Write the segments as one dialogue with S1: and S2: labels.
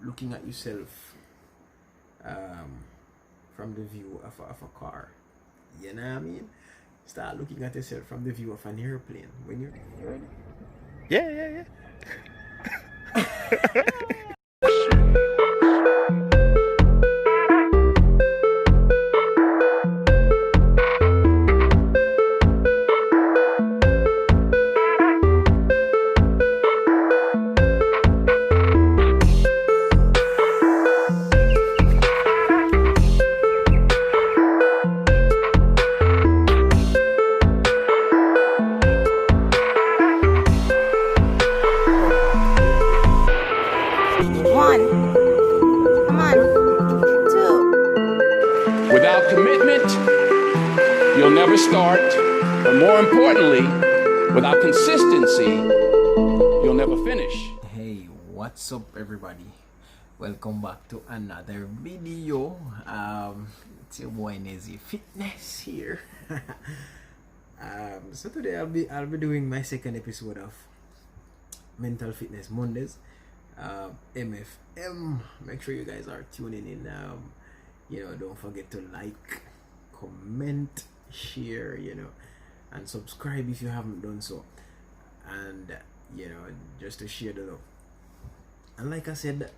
S1: looking at yourself from the view of a car. You know what I mean? Start looking at yourself from the view of an airplane. When you're ready?
S2: Yeah.
S3: Without commitment, you'll never start. But more importantly, without consistency, you'll never finish.
S1: Hey, what's up everybody? Welcome back to another video. It's your boy Nezzy Fitness here. So today I'll be doing my second episode of Mental Fitness Mondays. MFM. Make sure you guys are tuning in. Don't forget to like, comment, share, and subscribe if you haven't done so. And just to share the love. And like I said,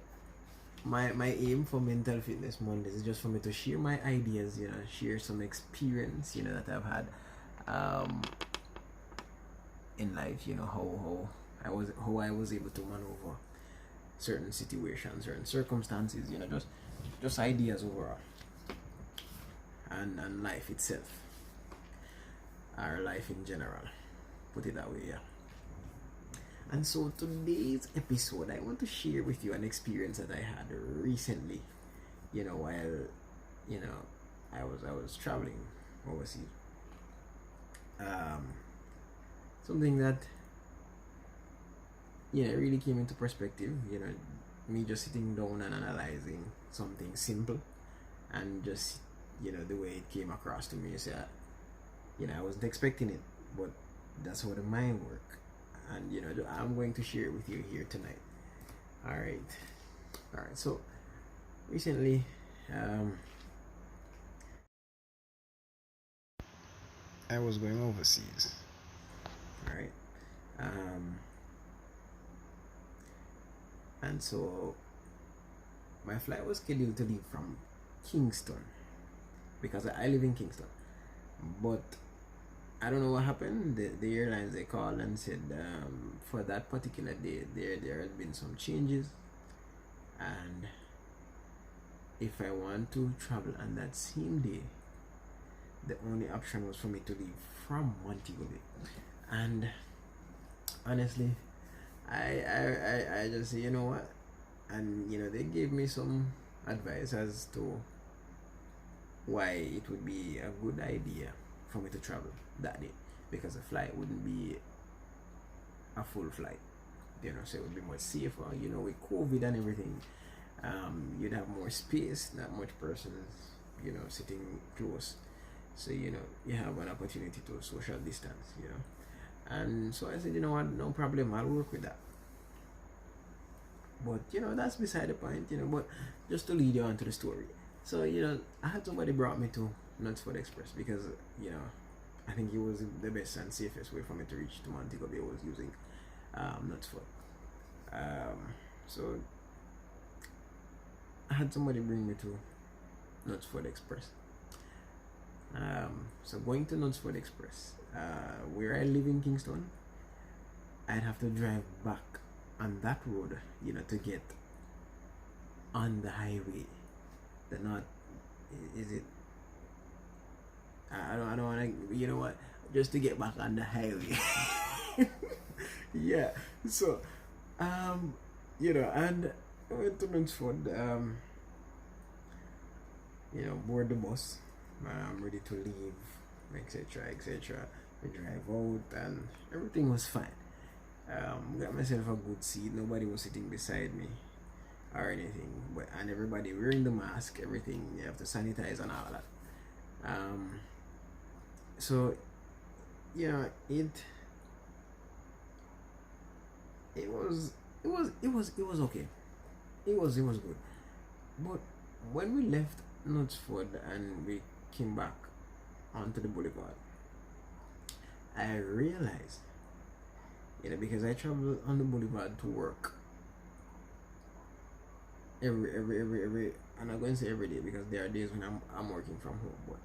S1: my aim for Mental Fitness Mondays is just for me to share my ideas, share some experience, that I've had in life, how I was able to maneuver certain situations, certain circumstances, just ideas overall, and life itself, our life in general, put it that way. And so today's episode, I want to share with you an experience that I had recently, while I was traveling overseas. Something that really came into perspective, me just sitting down and analyzing something simple, and just the way it came across to me. So I wasn't expecting it, but that's how the mind work. And I'm going to share it with you here tonight. All right. So recently, I was going overseas. All right. And so my flight was scheduled to leave from Kingston, because I live in Kingston, but I don't know what happened. The airlines, they called and said for that particular day there had been some changes, and if I want to travel on that same day, the only option was for me to leave from Montego Bay. And honestly, I just say, you know what, and they gave me some advice as to why it would be a good idea for me to travel that day, because the flight wouldn't be a full flight, so it would be much safer, with COVID and everything. You'd have more space, not much persons, sitting close, so you have an opportunity to social distance, and so I said, you know what, no problem, I'll work with that. But that's beside the point, but just to lead you on to the story. So I had somebody brought me to Knutsford Express, because I think it was the best and safest way for me to reach to Montego Bay was using Knutsford. So I had somebody bring me to Knutsford Express. So going to Knutsford Express, where I live in Kingston, I'd have to drive back on that road, to get on the highway. The not, is it? I don't want to. What? Just to get back on the highway. Yeah. So, and I went to Knutsford. Board the bus. I'm ready to leave, etc. We drive out, and everything was fine. Got myself a good seat. Nobody was sitting beside me or anything, and everybody wearing the mask, everything. You have to sanitize and all that. So it was okay. it was good. But when we left Knutsford and we came back onto the boulevard, I realized, because I travel on the boulevard to work every. I'm not going to say every day because there are days when I'm working from home, but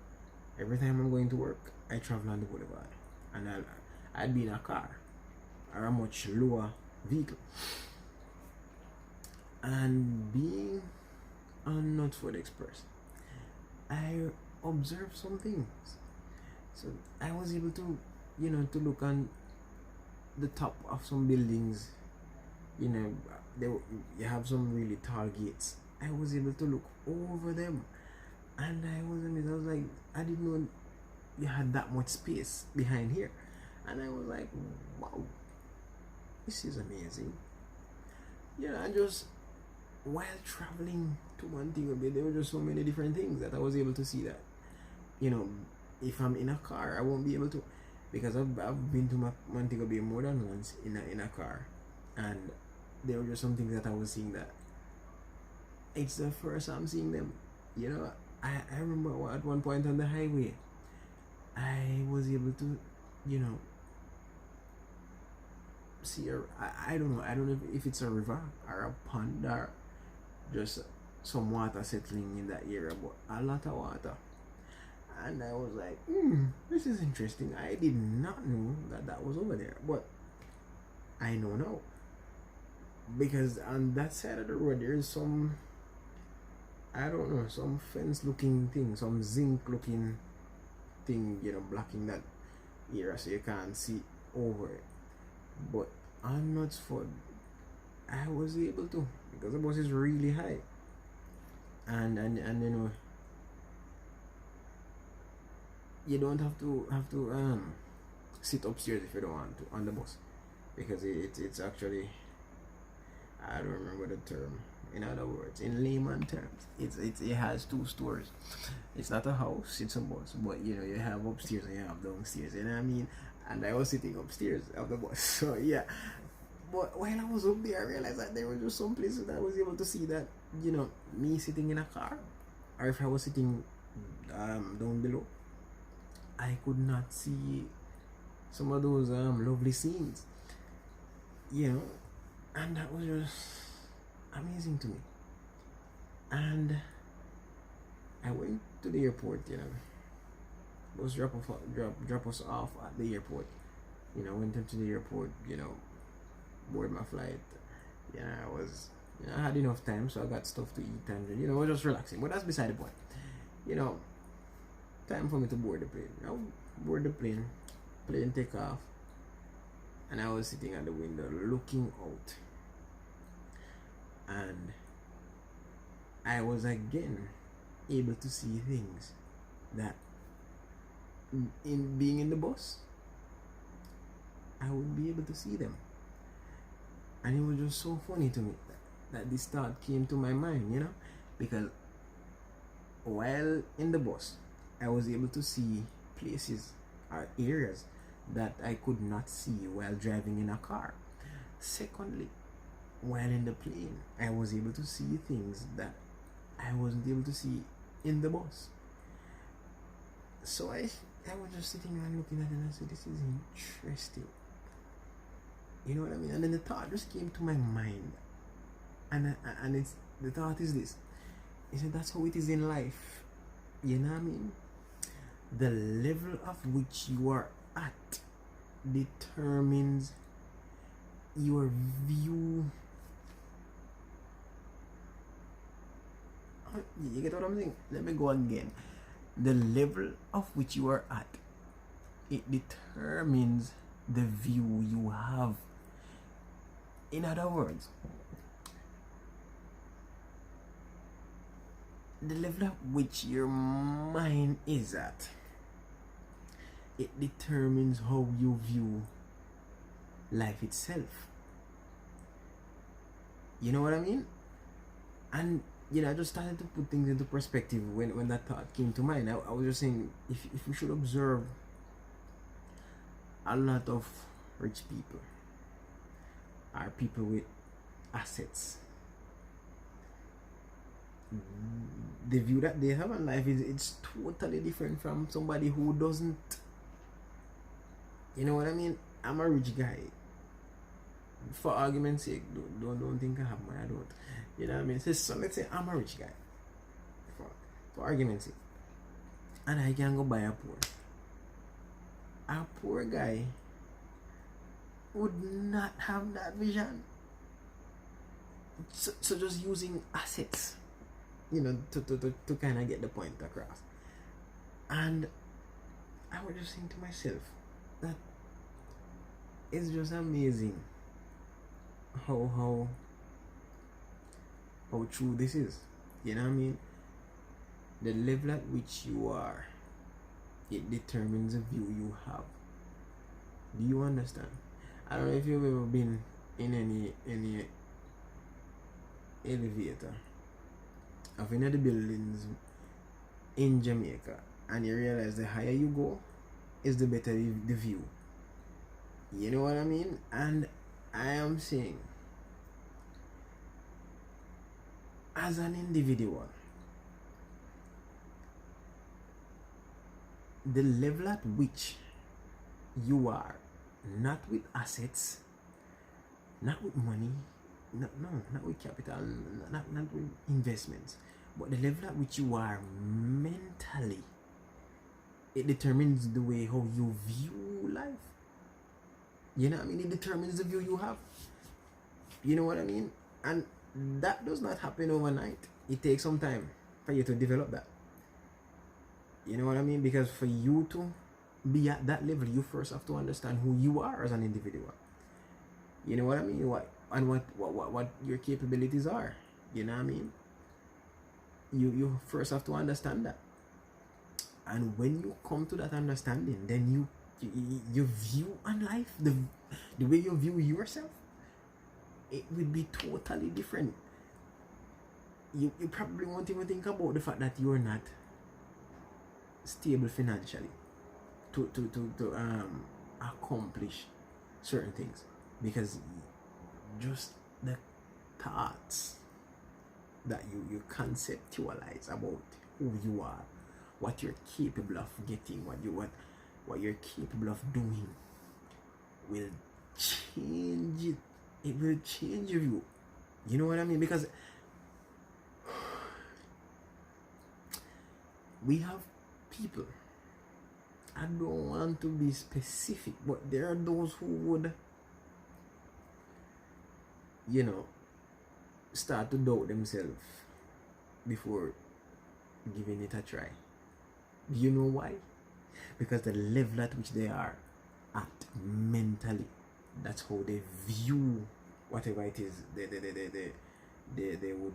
S1: every time I'm going to work, I travel on the boulevard, and I'd be in a car or a much lower vehicle, and being on Knutsford Express, I observed some things. So I was able to, to look on the top of some buildings. You have some really tall gates. I was able to look over them, and I was amazed. I was like, I didn't know you had that much space behind here, and I was like, wow, this is amazing. And just while traveling to Montego Bay, there were just so many different things that I was able to see that, if I'm in a car, I won't be able to, because I've been to Montego Bay more than once in a car, and there were just some things that I was seeing that it's the first I'm seeing them. I remember at one point on the highway, I was able to, see I don't know if it's a river or a pond or just some water settling in that area, but a lot of water. And I was like, this is interesting. I did not know that was over there, but I know now, because on that side of the road there is some, I don't know, some fence looking thing, some zinc looking thing, blocking that area so you can't see over it. But on Knutsford, I was able to, because the bus is really high, and you don't have to sit upstairs if you don't want to on the bus, because it's actually, I don't remember the term. In other words, in layman terms, it has two stores. It's not a house, it's a bus, but you have upstairs and you have downstairs. You know what I mean? And I was sitting upstairs of the bus, so yeah. But while I was up there, I realized that there were just some places that I was able to see that, me sitting in a car, or if I was sitting down below, I could not see some of those lovely scenes, and that was just amazing to me. And I went to the airport, bus drop us off at the airport, went into the airport, board my flight. I was, I had enough time, so I got stuff to eat, and I was just relaxing. But that's beside the point. Time for me to board the plane. I board the plane take off, and I was sitting at the window looking out, and I was again able to see things that in being in the bus I would be able to see them. And it was just so funny to me that this thought came to my mind, because while in the bus I was able to see places or areas that I could not see while driving in a car. Secondly, while in the plane, I was able to see things that I wasn't able to see in the bus. So I was just sitting there and looking at it, and I said, this is interesting. You know what I mean? And then the thought just came to my mind, and it's, the thought is this: he said, that's how it is in life. You know what I mean? The level of which you are at determines your view. You get what I'm saying? Let me go again. The level of which you are at, it determines the view you have. In other words, the level at which your mind is at, it determines how you view life itself. You know what I mean? And I just started to put things into perspective when that thought came to mind. I was just saying, if we should observe a lot of rich people, or people with assets, the view that they have on life is it's totally different from somebody who doesn't. You know what I mean? I'm a rich guy. For argument's sake, don't think I have money. I don't. You know what I mean? So let's say I'm a rich guy. For argument's sake, and I can go buy a poor. A poor guy would not have that vision. So just using assets, to kind of get the point across. And I was just saying to myself that it's just amazing how true this is. You know what I mean? The level at which you are, it determines the view you have. Do you understand? I don't know if you've ever been in any elevator of any of the buildings in Jamaica, and you realize the higher you go is the better the view. You know what I mean? And I am saying, as an individual, the level at which you are, not with assets, not with money, not with capital, not with investments, but the level at which you are mentally, it determines the way how you view life. You know what I mean? It determines the view you have. You know what I mean? And that does not happen overnight. It takes some time for you to develop that. You know what I mean? Because for you to be at that level, you first have to understand who you are as an individual. You know what I mean? What your capabilities are. You know what I mean? You first have to understand that. And when you come to that understanding, then your view on life, the way you view yourself, it will be totally different. You probably won't even think about the fact that you're not stable financially to accomplish certain things, because just the thoughts that you conceptualize about who you are, what you're capable of getting, what you're capable of doing, will change it. It will change your view. You know what I mean? Because we have people, I don't want to be specific, but there are those who would, start to doubt themselves before giving it a try. Do you know why? Because the level at which they are at mentally, that's how they view whatever it is they would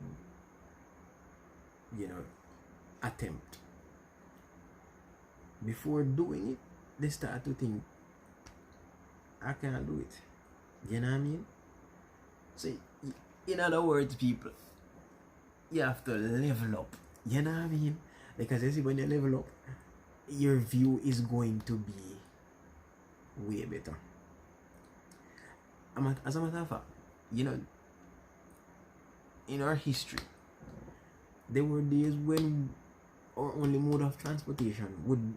S1: attempt. Before doing it, they start to think, I can't do it. You know what I mean? So in other words, people, you have to level up. You know what I mean? Because you see, when you level up, your view is going to be way better. As a matter of fact, in our history, there were days when our only mode of transportation would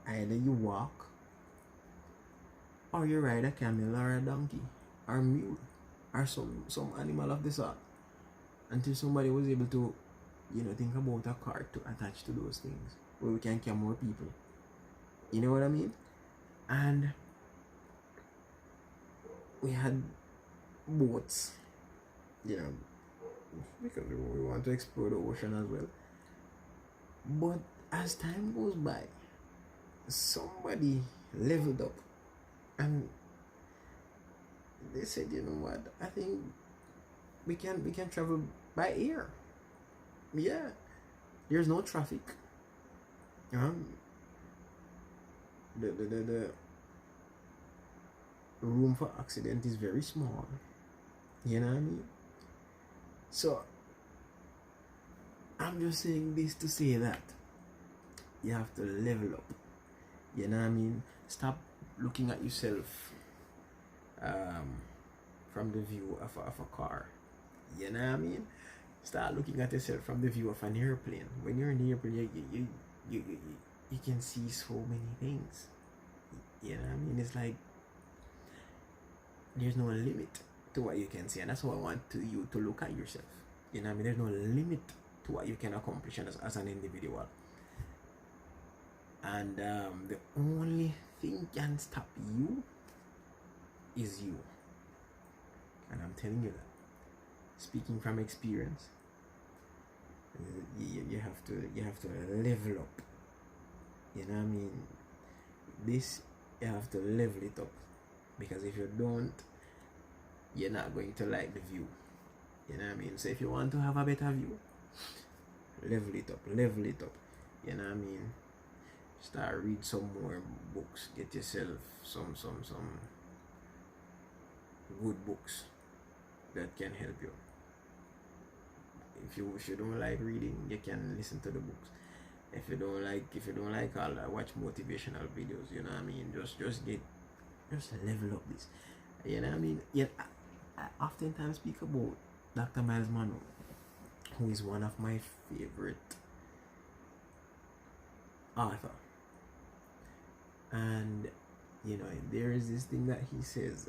S1: either you walk, or you ride a camel or a donkey or a mule or some animal of the sort, until somebody was able to think about a cart to attach to those things where we can carry more people. You know what I mean? And we had boats, because we want to explore the ocean as well. But as time goes by, somebody leveled up and they said, you know what, I think we can travel by air. Yeah, there's no traffic. The room for accident is very small. You know what I mean? So I'm just saying this to say that you have to level up. You know what I mean? Stop looking at yourself from the view of a car. You know what I mean? Start looking at yourself from the view of an airplane. When you're in the airplane, you can see so many things. You know what I mean? It's like there's no limit to what you can see, and that's how I want you to look at yourself. You know what I mean? There's no limit to what you can accomplish as an individual. And the only thing can stop you is you. And I'm telling you that, speaking from experience, you have to level up. You know what I mean? This, you have to level it up, because if you don't, you're not going to like the view. You know what I mean? So if you want to have a better view, level it up. You know what I mean? Start read some more books. Get yourself some good books that can help you. If you don't like reading, you can listen to the books. If you don't like I'll watch motivational videos. You know what I mean? Just level up this. You know what I mean? Yeah, I oftentimes speak about Dr. Miles Monroe, who is one of my favorite author. And you know, there is this thing that he says,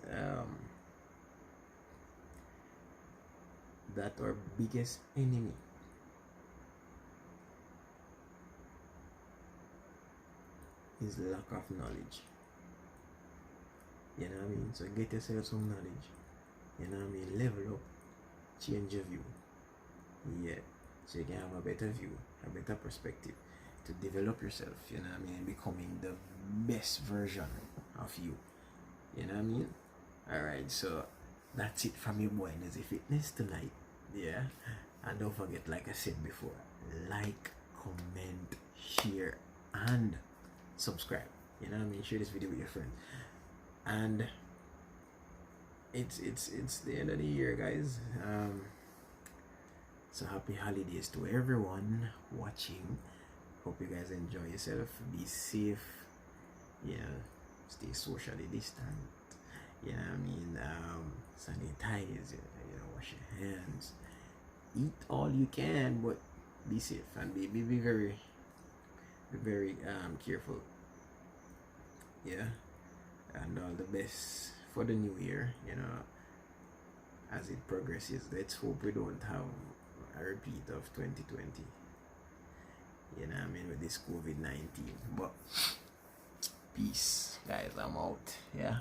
S1: that our biggest enemy is lack of knowledge. You know what I mean? So get yourself some knowledge. You know what I mean? Level up, change your view. Yeah. So you can have a better view, a better perspective to develop yourself, you know what I mean? Becoming the best version of you. You know what I mean? Alright, so that's it from your boy Nezzy Fitness tonight. Yeah. And don't forget, like I said before, like, comment, share, and subscribe. You know what I mean? Share this video with your friends. And it's the end of the year, guys. So happy holidays to everyone watching. Hope you guys enjoy yourself. Be safe. You know, stay socially distant. You know what I mean? Sanitize. You know, wash your hands. Eat all you can, but be safe and be very careful. Yeah, and all the best for the new year. You know, as it progresses, let's hope we don't have a repeat of 2020. You know what I mean, with this COVID-19. But peace, guys. I'm out. Yeah.